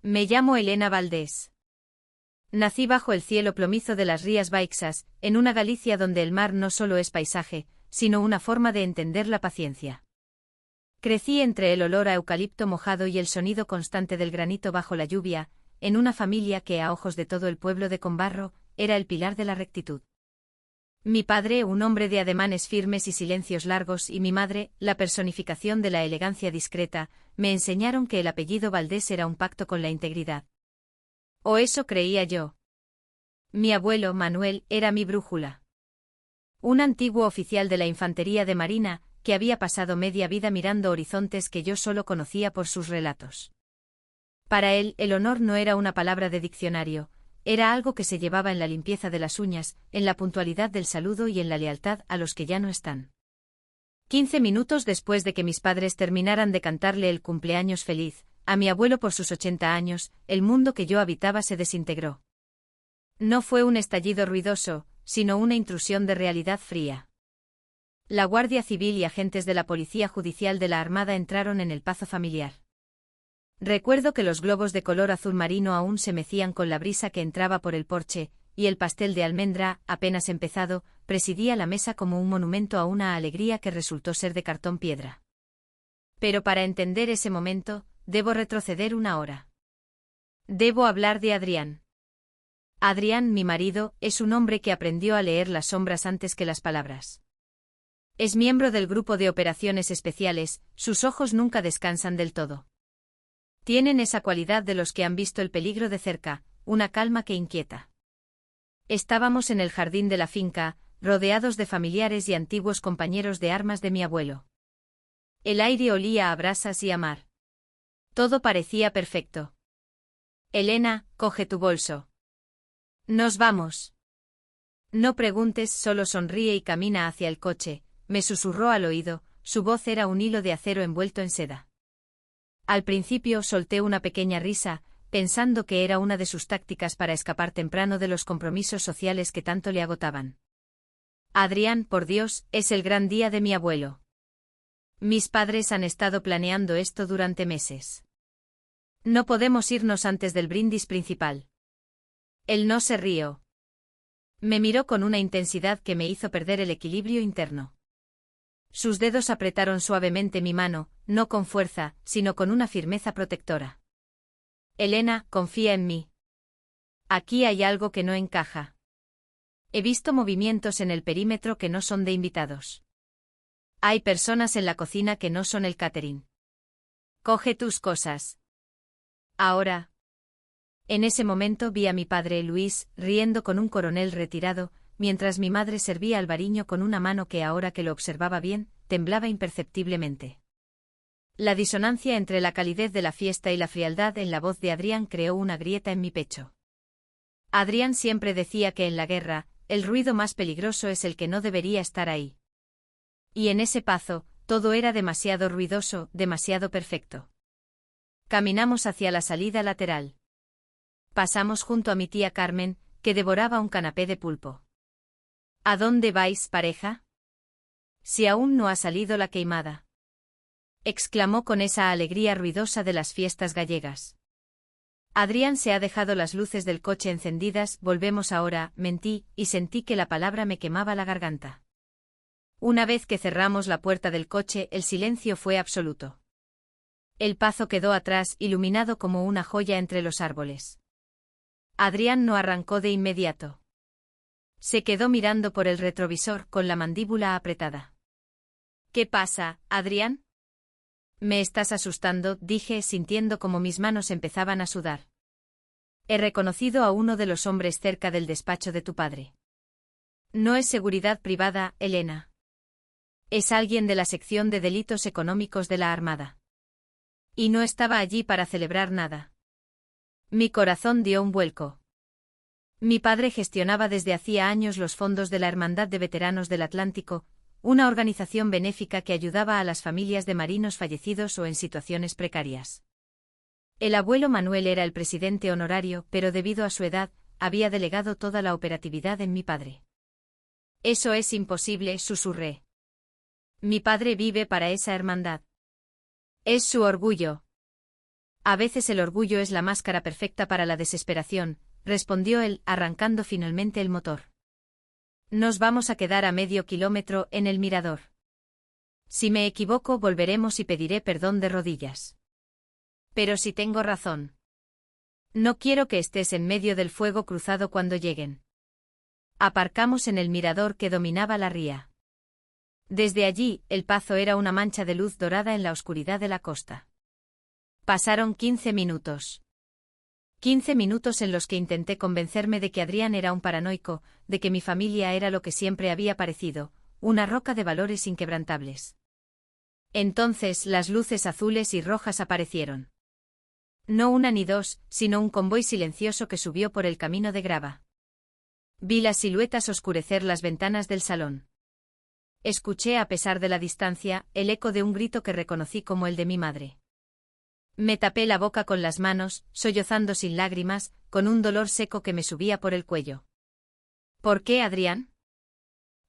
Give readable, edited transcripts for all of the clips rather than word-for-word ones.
Me llamo Elena Valdés. Nací bajo el cielo plomizo de las Rías Baixas, en una Galicia donde el mar no solo es paisaje, sino una forma de entender la paciencia. Crecí entre el olor a eucalipto mojado y el sonido constante del granito bajo la lluvia, en una familia que a ojos de todo el pueblo de Combarro, era el pilar de la rectitud. Mi padre, un hombre de ademanes firmes y silencios largos, y mi madre, la personificación de la elegancia discreta, me enseñaron que el apellido Valdés era un pacto con la integridad. O eso creía yo. Mi abuelo, Manuel, era mi brújula. Un antiguo oficial de la Infantería de Marina, que había pasado media vida mirando horizontes que yo solo conocía por sus relatos. Para él, el honor no era una palabra de diccionario, era algo que se llevaba en la limpieza de las uñas, en la puntualidad del saludo y en la lealtad a los que ya no están. 15 minutos después de que mis padres terminaran de cantarle el cumpleaños feliz a mi abuelo por sus 80 años, el mundo que yo habitaba se desintegró. No fue un estallido ruidoso, sino una intrusión de realidad fría. La Guardia Civil y agentes de la Policía Judicial de la Armada entraron en el pazo familiar. Recuerdo que los globos de color azul marino aún se mecían con la brisa que entraba por el porche, y el pastel de almendra, apenas empezado, presidía la mesa como un monumento a una alegría que resultó ser de cartón piedra. Pero para entender ese momento, debo retroceder una hora. Debo hablar de Adrián. Adrián, mi marido, es un hombre que aprendió a leer las sombras antes que las palabras. Es miembro del grupo de operaciones especiales, sus ojos nunca descansan del todo. Tienen esa cualidad de los que han visto el peligro de cerca, una calma que inquieta. Estábamos en el jardín de la finca, rodeados de familiares y antiguos compañeros de armas de mi abuelo. El aire olía a brasas y a mar. Todo parecía perfecto. Elena, coge tu bolso. Nos vamos. No preguntes, solo sonríe y camina hacia el coche, me susurró al oído, su voz era un hilo de acero envuelto en seda. Al principio solté una pequeña risa, pensando que era una de sus tácticas para escapar temprano de los compromisos sociales que tanto le agotaban. Adrián, por Dios, es el gran día de mi abuelo. Mis padres han estado planeando esto durante meses. No podemos irnos antes del brindis principal. Él no se rió. Me miró con una intensidad que me hizo perder el equilibrio interno. Sus dedos apretaron suavemente mi mano, no con fuerza, sino con una firmeza protectora. Elena, confía en mí. Aquí hay algo que no encaja. He visto movimientos en el perímetro que no son de invitados. Hay personas en la cocina que no son el catering. Coge tus cosas. Ahora. En ese momento vi a mi padre Luis, riendo con un coronel retirado, mientras mi madre servía albariño con una mano que ahora que lo observaba bien, temblaba imperceptiblemente. La disonancia entre la calidez de la fiesta y la frialdad en la voz de Adrián creó una grieta en mi pecho. Adrián siempre decía que en la guerra, el ruido más peligroso es el que no debería estar ahí. Y en ese pazo, todo era demasiado ruidoso, demasiado perfecto. Caminamos hacia la salida lateral. Pasamos junto a mi tía Carmen, que devoraba un canapé de pulpo. ¿A dónde vais, pareja? Si aún no ha salido la queimada. Exclamó con esa alegría ruidosa de las fiestas gallegas. Adrián se ha dejado las luces del coche encendidas, volvemos ahora, mentí, y sentí que la palabra me quemaba la garganta. Una vez que cerramos la puerta del coche, el silencio fue absoluto. El pazo quedó atrás, iluminado como una joya entre los árboles. Adrián no arrancó de inmediato. Se quedó mirando por el retrovisor con la mandíbula apretada. ¿Qué pasa, Adrián? Me estás asustando, dije, sintiendo como mis manos empezaban a sudar. He reconocido a uno de los hombres cerca del despacho de tu padre. No es seguridad privada, Elena. Es alguien de la sección de delitos económicos de la Armada. Y no estaba allí para celebrar nada. Mi corazón dio un vuelco. Mi padre gestionaba desde hacía años los fondos de la Hermandad de Veteranos del Atlántico, una organización benéfica que ayudaba a las familias de marinos fallecidos o en situaciones precarias. El abuelo Manuel era el presidente honorario, pero debido a su edad, había delegado toda la operatividad en mi padre. Eso es imposible, susurré. Mi padre vive para esa hermandad. Es su orgullo. A veces el orgullo es la máscara perfecta para la desesperación, respondió él, arrancando finalmente el motor. Nos vamos a quedar a medio kilómetro en el mirador. Si me equivoco, volveremos y pediré perdón de rodillas. Pero si tengo razón. No quiero que estés en medio del fuego cruzado cuando lleguen. Aparcamos en el mirador que dominaba la ría. Desde allí, el pazo era una mancha de luz dorada en la oscuridad de la costa. Pasaron 15 minutos. 15 minutos en los que intenté convencerme de que Adrián era un paranoico, de que mi familia era lo que siempre había parecido, una roca de valores inquebrantables. Entonces las luces azules y rojas aparecieron. No una ni dos, sino un convoy silencioso que subió por el camino de grava. Vi las siluetas oscurecer las ventanas del salón. Escuché, a pesar de la distancia, el eco de un grito que reconocí como el de mi madre. Me tapé la boca con las manos, sollozando sin lágrimas, con un dolor seco que me subía por el cuello. ¿Por qué, Adrián?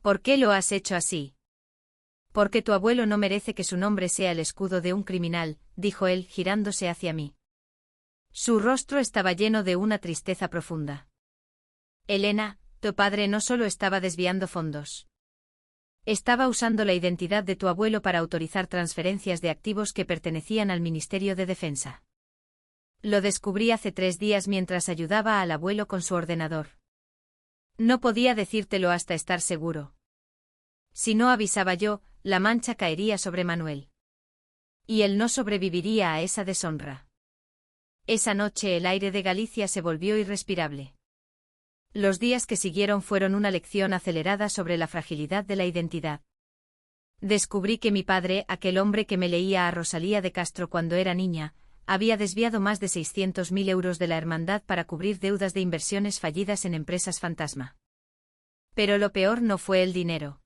¿Por qué lo has hecho así? Porque tu abuelo no merece que su nombre sea el escudo de un criminal, dijo él, girándose hacia mí. Su rostro estaba lleno de una tristeza profunda. Elena, tu padre no solo estaba desviando fondos. Estaba usando la identidad de tu abuelo para autorizar transferencias de activos que pertenecían al Ministerio de Defensa. Lo descubrí hace 3 días mientras ayudaba al abuelo con su ordenador. No podía decírtelo hasta estar seguro. Si no avisaba yo, la mancha caería sobre Manuel. Y él no sobreviviría a esa deshonra. Esa noche el aire de Galicia se volvió irrespirable. Los días que siguieron fueron una lección acelerada sobre la fragilidad de la identidad. Descubrí que mi padre, aquel hombre que me leía a Rosalía de Castro cuando era niña, había desviado más de 600.000 euros de la hermandad para cubrir deudas de inversiones fallidas en empresas fantasma. Pero lo peor no fue el dinero.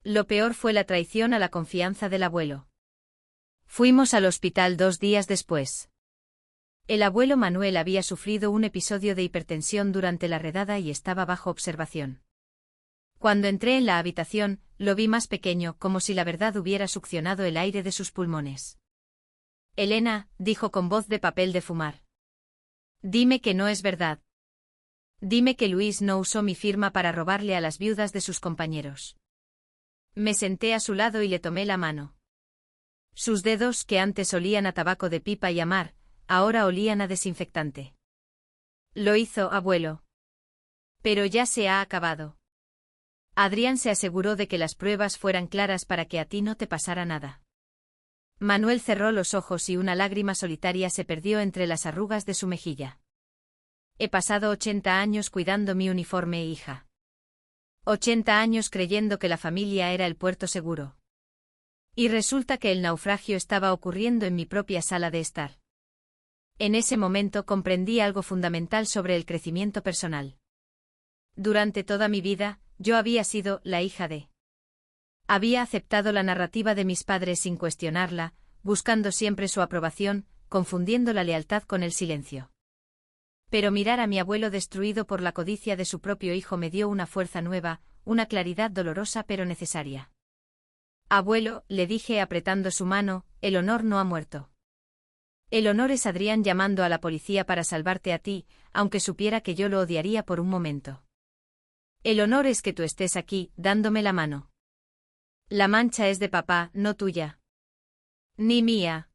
Lo peor fue la traición a la confianza del abuelo. Fuimos al hospital 2 días después. El abuelo Manuel había sufrido un episodio de hipertensión durante la redada y estaba bajo observación. Cuando entré en la habitación, lo vi más pequeño, como si la verdad hubiera succionado el aire de sus pulmones. Elena, dijo con voz de papel de fumar. Dime que no es verdad. Dime que Luis no usó mi firma para robarle a las viudas de sus compañeros. Me senté a su lado y le tomé la mano. Sus dedos, que antes olían a tabaco de pipa y a mar, ahora olían a desinfectante. Lo hizo, abuelo. Pero ya se ha acabado. Adrián se aseguró de que las pruebas fueran claras para que a ti no te pasara nada. Manuel cerró los ojos y una lágrima solitaria se perdió entre las arrugas de su mejilla. He pasado 80 años cuidando mi uniforme, hija. 80 años creyendo que la familia era el puerto seguro. Y resulta que el naufragio estaba ocurriendo en mi propia sala de estar. En ese momento comprendí algo fundamental sobre el crecimiento personal. Durante toda mi vida, yo había sido la hija de. Había aceptado la narrativa de mis padres sin cuestionarla, buscando siempre su aprobación, confundiendo la lealtad con el silencio. Pero mirar a mi abuelo destruido por la codicia de su propio hijo me dio una fuerza nueva, una claridad dolorosa pero necesaria. Abuelo, le dije apretando su mano, el honor no ha muerto. El honor es Adrián llamando a la policía para salvarte a ti, aunque supiera que yo lo odiaría por un momento. El honor es que tú estés aquí, dándome la mano. La mancha es de papá, no tuya. Ni mía.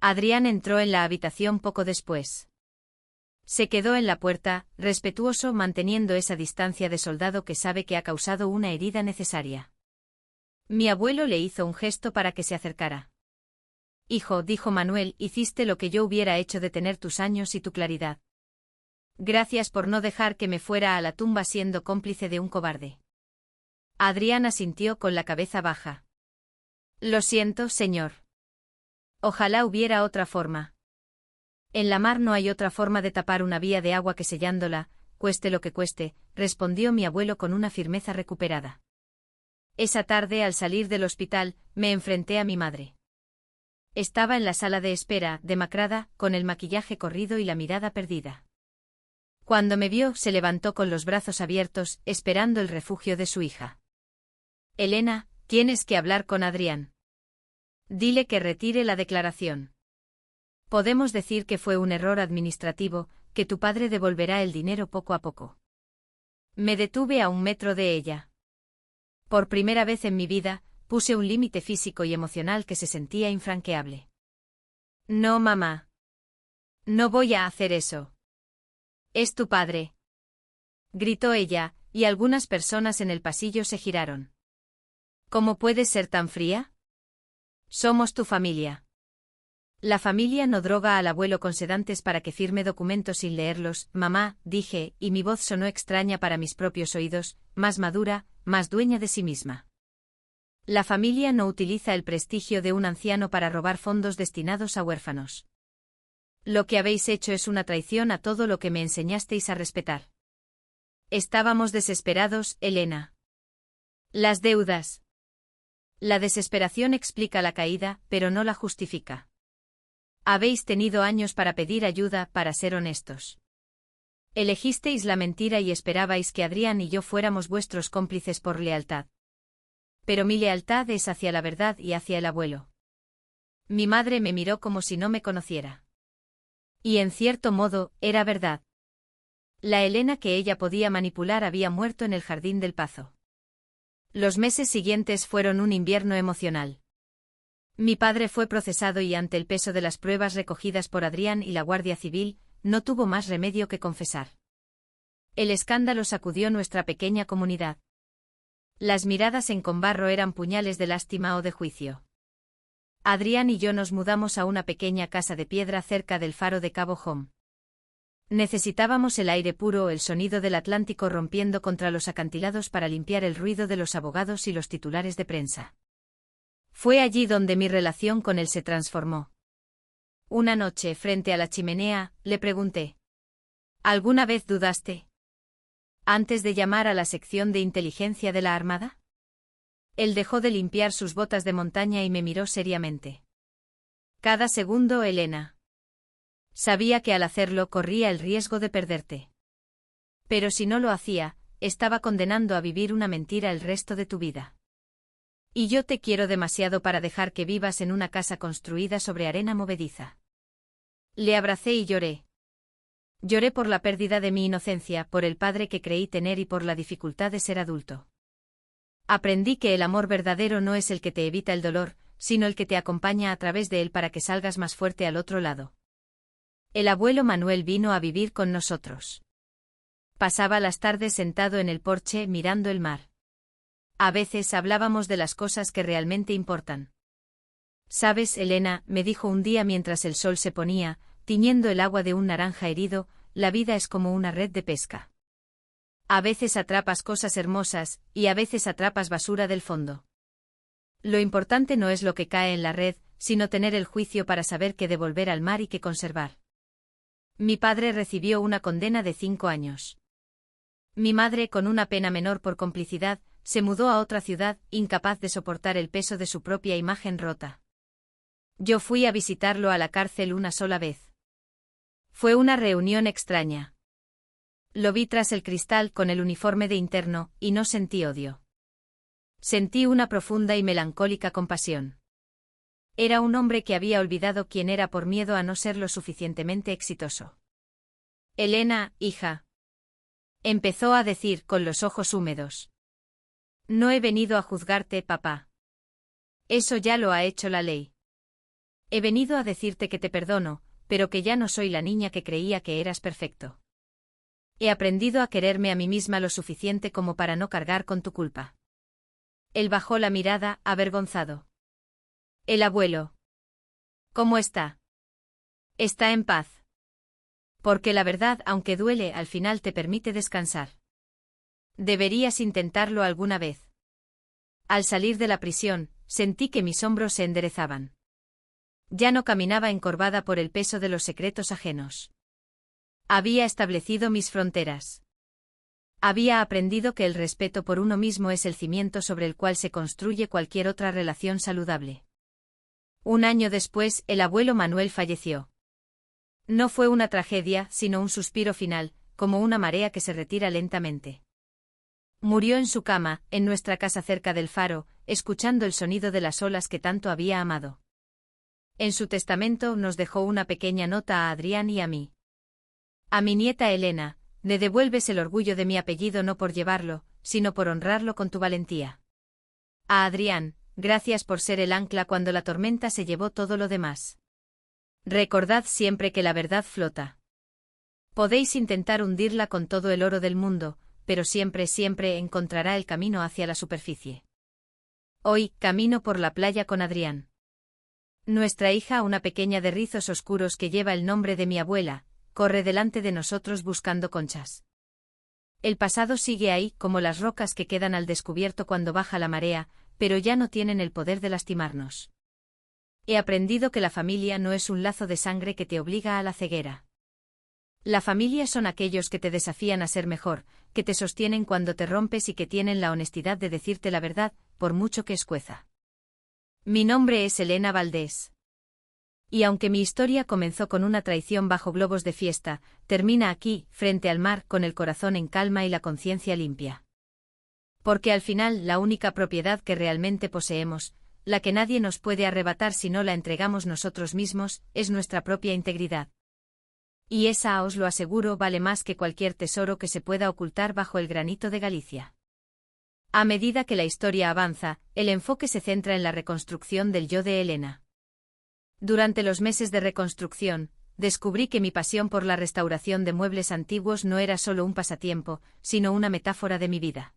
Adrián entró en la habitación poco después. Se quedó en la puerta, respetuoso, manteniendo esa distancia de soldado que sabe que ha causado una herida necesaria. Mi abuelo le hizo un gesto para que se acercara. Hijo, dijo Manuel, hiciste lo que yo hubiera hecho de tener tus años y tu claridad. Gracias por no dejar que me fuera a la tumba siendo cómplice de un cobarde. Adrián asintió con la cabeza baja. Lo siento, señor. Ojalá hubiera otra forma. En la mar no hay otra forma de tapar una vía de agua que sellándola, cueste lo que cueste, respondió mi abuelo con una firmeza recuperada. Esa tarde, al salir del hospital, me enfrenté a mi madre. Estaba en la sala de espera, demacrada, con el maquillaje corrido y la mirada perdida. Cuando me vio, se levantó con los brazos abiertos, esperando el refugio de su hija. Elena, tienes que hablar con Adrián. Dile que retire la declaración. Podemos decir que fue un error administrativo, que tu padre devolverá el dinero poco a poco. Me detuve a 1 metro de ella. Por primera vez en mi vida, puse un límite físico y emocional que se sentía infranqueable. No, mamá. No voy a hacer eso. Es tu padre. Gritó ella, y algunas personas en el pasillo se giraron. ¿Cómo puedes ser tan fría? Somos tu familia. La familia no droga al abuelo con sedantes para que firme documentos sin leerlos, mamá, dije, y mi voz sonó extraña para mis propios oídos, más madura, más dueña de sí misma. La familia no utiliza el prestigio de un anciano para robar fondos destinados a huérfanos. Lo que habéis hecho es una traición a todo lo que me enseñasteis a respetar. Estábamos desesperados, Elena. Las deudas. La desesperación explica la caída, pero no la justifica. Habéis tenido años para pedir ayuda, para ser honestos. Elegisteis la mentira y esperabais que Adrián y yo fuéramos vuestros cómplices por lealtad. Pero mi lealtad es hacia la verdad y hacia el abuelo. Mi madre me miró como si no me conociera. Y en cierto modo, era verdad. La Elena que ella podía manipular había muerto en el jardín del Pazo. Los meses siguientes fueron un invierno emocional. Mi padre fue procesado y ante el peso de las pruebas recogidas por Adrián y la Guardia Civil, no tuvo más remedio que confesar. El escándalo sacudió nuestra pequeña comunidad. Las miradas en Combarro eran puñales de lástima o de juicio. Adrián y yo nos mudamos a una pequeña casa de piedra cerca del faro de Cabo Home. Necesitábamos el aire puro, el sonido del Atlántico rompiendo contra los acantilados para limpiar el ruido de los abogados y los titulares de prensa. Fue allí donde mi relación con él se transformó. Una noche, frente a la chimenea, le pregunté: ¿alguna vez dudaste? ¿Antes de llamar a la sección de inteligencia de la Armada? Él dejó de limpiar sus botas de montaña y me miró seriamente. Cada segundo, Elena. Sabía que al hacerlo corría el riesgo de perderte. Pero si no lo hacía, estaba condenando a vivir una mentira el resto de tu vida. Y yo te quiero demasiado para dejar que vivas en una casa construida sobre arena movediza. Le abracé y lloré. Lloré por la pérdida de mi inocencia, por el padre que creí tener y por la dificultad de ser adulto. Aprendí que el amor verdadero no es el que te evita el dolor, sino el que te acompaña a través de él para que salgas más fuerte al otro lado. El abuelo Manuel vino a vivir con nosotros. Pasaba las tardes sentado en el porche mirando el mar. A veces hablábamos de las cosas que realmente importan. ¿Sabes, Elena?, me dijo un día mientras el sol se ponía, tiñendo el agua de un naranja herido, la vida es como una red de pesca. A veces atrapas cosas hermosas, y a veces atrapas basura del fondo. Lo importante no es lo que cae en la red, sino tener el juicio para saber qué devolver al mar y qué conservar. Mi padre recibió una condena de 5 años. Mi madre, con una pena menor por complicidad, se mudó a otra ciudad, incapaz de soportar el peso de su propia imagen rota. Yo fui a visitarlo a la cárcel una sola vez. Fue una reunión extraña. Lo vi tras el cristal con el uniforme de interno, y no sentí odio. Sentí una profunda y melancólica compasión. Era un hombre que había olvidado quién era por miedo a no ser lo suficientemente exitoso. Elena, hija. Empezó a decir con los ojos húmedos. No he venido a juzgarte, papá. Eso ya lo ha hecho la ley. He venido a decirte que te perdono, pero que ya no soy la niña que creía que eras perfecto. He aprendido a quererme a mí misma lo suficiente como para no cargar con tu culpa. Él bajó la mirada, avergonzado. El abuelo. ¿Cómo está? Está en paz. Porque la verdad, aunque duele, al final te permite descansar. Deberías intentarlo alguna vez. Al salir de la prisión, sentí que mis hombros se enderezaban. Ya no caminaba encorvada por el peso de los secretos ajenos. Había establecido mis fronteras. Había aprendido que el respeto por uno mismo es el cimiento sobre el cual se construye cualquier otra relación saludable. 1 año después, el abuelo Manuel falleció. No fue una tragedia, sino un suspiro final, como una marea que se retira lentamente. Murió en su cama, en nuestra casa cerca del faro, escuchando el sonido de las olas que tanto había amado. En su testamento nos dejó una pequeña nota a Adrián y a mí. A mi nieta Elena, le devuelves el orgullo de mi apellido no por llevarlo, sino por honrarlo con tu valentía. A Adrián, gracias por ser el ancla cuando la tormenta se llevó todo lo demás. Recordad siempre que la verdad flota. Podéis intentar hundirla con todo el oro del mundo, pero siempre, siempre encontrará el camino hacia la superficie. Hoy, camino por la playa con Adrián. Nuestra hija, una pequeña de rizos oscuros que lleva el nombre de mi abuela, corre delante de nosotros buscando conchas. El pasado sigue ahí como las rocas que quedan al descubierto cuando baja la marea, pero ya no tienen el poder de lastimarnos. He aprendido que la familia no es un lazo de sangre que te obliga a la ceguera. La familia son aquellos que te desafían a ser mejor, que te sostienen cuando te rompes y que tienen la honestidad de decirte la verdad, por mucho que escueza. Mi nombre es Elena Valdés. Y aunque mi historia comenzó con una traición bajo globos de fiesta, termina aquí, frente al mar, con el corazón en calma y la conciencia limpia. Porque al final la única propiedad que realmente poseemos, la que nadie nos puede arrebatar si no la entregamos nosotros mismos, es nuestra propia integridad. Y esa, os lo aseguro, vale más que cualquier tesoro que se pueda ocultar bajo el granito de Galicia. A medida que la historia avanza, el enfoque se centra en la reconstrucción del yo de Elena. Durante los meses de reconstrucción, descubrí que mi pasión por la restauración de muebles antiguos no era solo un pasatiempo, sino una metáfora de mi vida.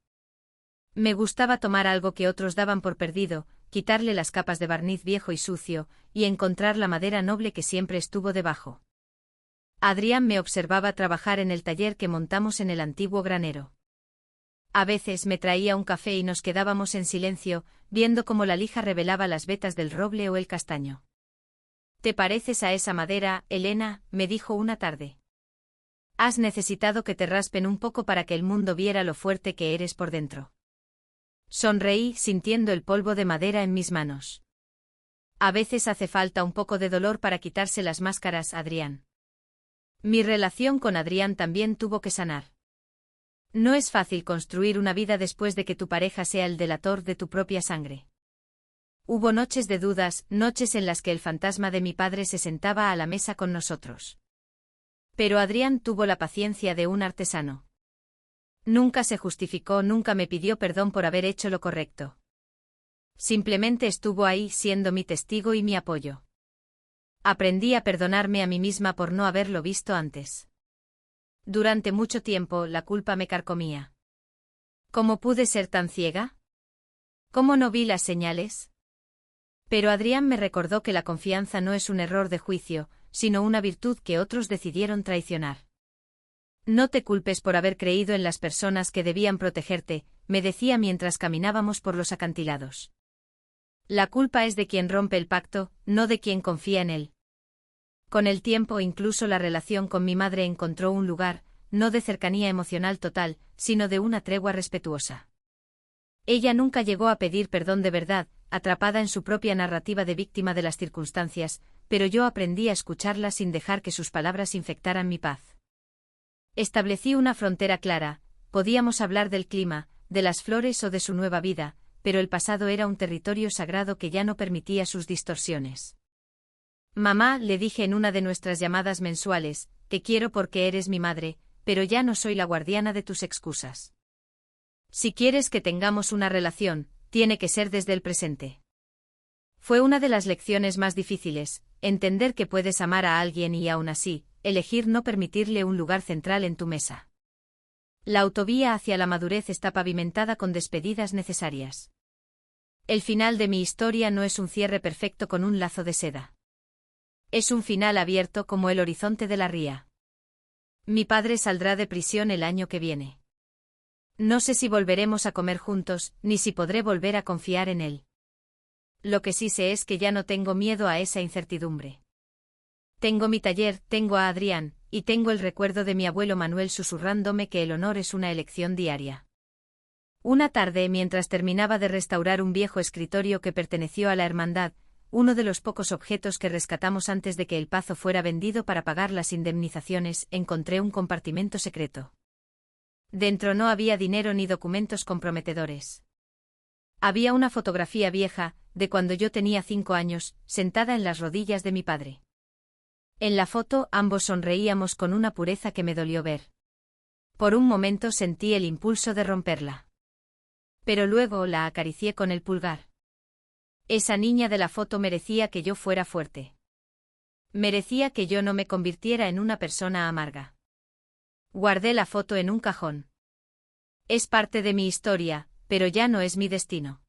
Me gustaba tomar algo que otros daban por perdido, quitarle las capas de barniz viejo y sucio, y encontrar la madera noble que siempre estuvo debajo. Adrián me observaba trabajar en el taller que montamos en el antiguo granero. A veces me traía un café y nos quedábamos en silencio, viendo cómo la lija revelaba las vetas del roble o el castaño. «¿Te pareces a esa madera, Elena?», me dijo una tarde. «Has necesitado que te raspen un poco para que el mundo viera lo fuerte que eres por dentro». Sonreí, sintiendo el polvo de madera en mis manos. «A veces hace falta un poco de dolor para quitarse las máscaras, Adrián». Mi relación con Adrián también tuvo que sanar. No es fácil construir una vida después de que tu pareja sea el delator de tu propia sangre. Hubo noches de dudas, noches en las que el fantasma de mi padre se sentaba a la mesa con nosotros. Pero Adrián tuvo la paciencia de un artesano. Nunca se justificó, nunca me pidió perdón por haber hecho lo correcto. Simplemente estuvo ahí siendo mi testigo y mi apoyo. Aprendí a perdonarme a mí misma por no haberlo visto antes. Durante mucho tiempo la culpa me carcomía. ¿Cómo pude ser tan ciega? ¿Cómo no vi las señales? Pero Adrián me recordó que la confianza no es un error de juicio, sino una virtud que otros decidieron traicionar. No te culpes por haber creído en las personas que debían protegerte, me decía mientras caminábamos por los acantilados. La culpa es de quien rompe el pacto, no de quien confía en él. Con el tiempo incluso la relación con mi madre encontró un lugar, no de cercanía emocional total, sino de una tregua respetuosa. Ella nunca llegó a pedir perdón de verdad, atrapada en su propia narrativa de víctima de las circunstancias, pero yo aprendí a escucharla sin dejar que sus palabras infectaran mi paz. Establecí una frontera clara, podíamos hablar del clima, de las flores o de su nueva vida, pero el pasado era un territorio sagrado que ya no permitía sus distorsiones. «Mamá», le dije en una de nuestras llamadas mensuales, «te quiero porque eres mi madre, pero ya no soy la guardiana de tus excusas. Si quieres que tengamos una relación, tiene que ser desde el presente». Fue una de las lecciones más difíciles, entender que puedes amar a alguien y aún así, elegir no permitirle un lugar central en tu mesa. La autovía hacia la madurez está pavimentada con despedidas necesarias. El final de mi historia no es un cierre perfecto con un lazo de seda. Es un final abierto como el horizonte de la ría. Mi padre saldrá de prisión el año que viene. No sé si volveremos a comer juntos, ni si podré volver a confiar en él. Lo que sí sé es que ya no tengo miedo a esa incertidumbre. Tengo mi taller, tengo a Adrián, y tengo el recuerdo de mi abuelo Manuel susurrándome que el honor es una elección diaria. Una tarde, mientras terminaba de restaurar un viejo escritorio que perteneció a la hermandad, uno de los pocos objetos que rescatamos antes de que el Pazo fuera vendido para pagar las indemnizaciones, encontré un compartimento secreto. Dentro no había dinero ni documentos comprometedores. Había una fotografía vieja, de cuando yo tenía 5 años, sentada en las rodillas de mi padre. En la foto ambos sonreíamos con una pureza que me dolió ver. Por un momento sentí el impulso de romperla. Pero luego la acaricié con el pulgar. Esa niña de la foto merecía que yo fuera fuerte. Merecía que yo no me convirtiera en una persona amarga. Guardé la foto en un cajón. Es parte de mi historia, pero ya no es mi destino.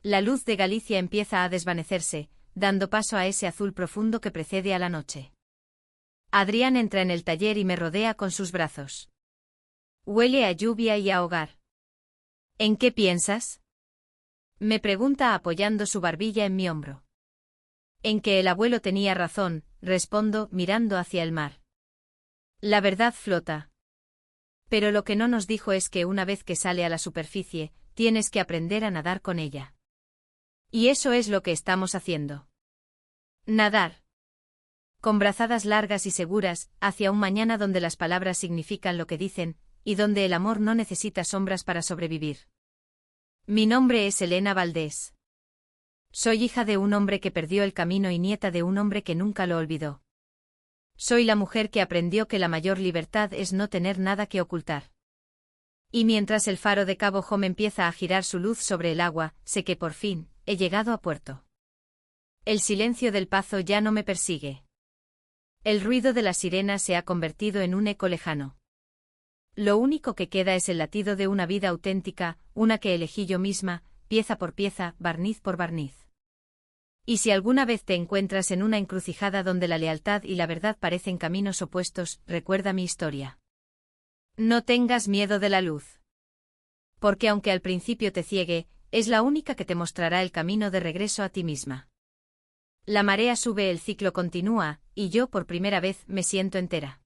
La luz de Galicia empieza a desvanecerse, dando paso a ese azul profundo que precede a la noche. Adrián entra en el taller y me rodea con sus brazos. Huele a lluvia y a hogar. ¿En qué piensas? Me pregunta apoyando su barbilla en mi hombro. En que el abuelo tenía razón, respondo mirando hacia el mar. La verdad flota. Pero lo que no nos dijo es que una vez que sale a la superficie, tienes que aprender a nadar con ella. Y eso es lo que estamos haciendo. Nadar. Con brazadas largas y seguras, hacia un mañana donde las palabras significan lo que dicen, y donde el amor no necesita sombras para sobrevivir. Mi nombre es Elena Valdés. Soy hija de un hombre que perdió el camino y nieta de un hombre que nunca lo olvidó. Soy la mujer que aprendió que la mayor libertad es no tener nada que ocultar. Y mientras el faro de Cabo Home empieza a girar su luz sobre el agua, sé que por fin he llegado a puerto. El silencio del pazo ya no me persigue. El ruido de las sirenas se ha convertido en un eco lejano. Lo único que queda es el latido de una vida auténtica, una que elegí yo misma, pieza por pieza, barniz por barniz. Y si alguna vez te encuentras en una encrucijada donde la lealtad y la verdad parecen caminos opuestos, recuerda mi historia. No tengas miedo de la luz. Porque aunque al principio te ciegue, es la única que te mostrará el camino de regreso a ti misma. La marea sube, el ciclo continúa, y yo por primera vez me siento entera.